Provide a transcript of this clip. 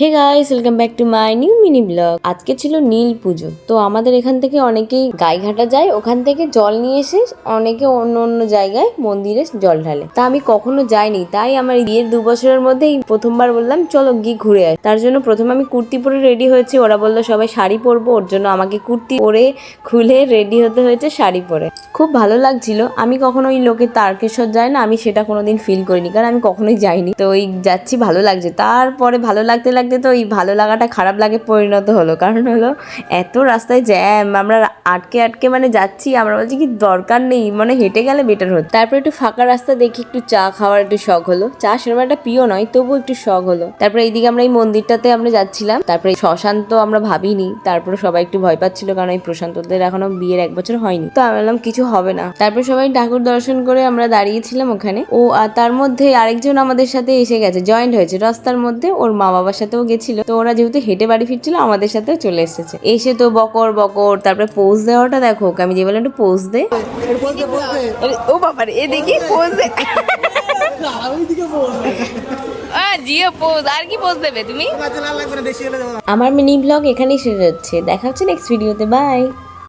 Hey guys, welcome back to my new mini blog. আজকে ছিল নীল পুজো। তো আমাদের এখান থেকে অনেকেই গাইঘাটা যায়, ওখান থেকে জল নিয়ে এসে অনেকে অন্য অন্য জায়গায় মন্দিরে জল ঢালে। তা আমি কখনো যাইনি, তাই আমার বিয়ের 2 বছরের মধ্যেই প্রথমবার বললাম চলো গিয়ে ঘুরে আয়। তার জন্য প্রথমে আমি কুর্তি পরে রেডি হয়েছি, ওরা বললো সবাই শাড়ি পরবো, ওর জন্য আমাকে কুর্তি পরে খুলে রেডি হতে হয়েছে শাড়ি পরে। খুব ভালো লাগছিল। আমি কখনো ওই লোকের তারকেশ্বর যাই না, আমি সেটা কোনোদিন ফিল করিনি, কারণ আমি কখনোই যাইনি। তো ওই যাচ্ছি, ভালো লাগছে। তারপরে ভালো লাগতে লাগতে তো ওই ভালো লাগাটা খারাপ লাগে পরিণত হলো, কারণ হলো এত রাস্তায় জ্যাম, আমরা আটকে আটকে মানে যাচ্ছি। আমরা বলছি কি দরকার নেই, মানে হেঁটে গেলে বেটার হতো। তারপরে একটু ফাঁকা রাস্তা দেখি, একটু চা খাওয়ার একটু শখ হলো। চা সেরকম একটা প্রিয় নয়, তবু একটু শখ হলো। তারপরে এইদিকে আমরা এই মন্দিরটাতে আমরা যাচ্ছিলাম। তারপরে শ্মশান তো আমরা ভাবিনি, তারপরে সবাই একটু ভয় পাচ্ছিল, কারণ এই প্রশান্তদের এখনো বিয়ের 1 বছর হয়নি। তো আমি বললাম কিছু হবে না। তারপর সবাই ঠাকুর দর্শন করে আমরা দাঁড়িয়েছিলাম ওখানে। ও আর তার মধ্যে আরেকজন আমাদের সাথে এসে গেছে, জয়েন্ট হয়েছে রাস্তার মধ্যে। ওর মা বাবার সাথেও গেছিল। তো ওরা যেহেতু হেঁটে বাড়ি ফিরছিল, আমাদের সাথেও চলে এসেছে। এসে তো বকর বকর, তারপরে পোজ দেওয়াটা দেখো, আমি যে বললাম একটু পোজ দে। ও বাবারে, এ দেখি পোজ দে। জিও পোজ, আর কি পোজ দেবে তুমি? আমার মিনি ব্লগ এখানেই শেষ হচ্ছে। দেখা হচ্ছে নেক্সট ভিডিওতে। বাই।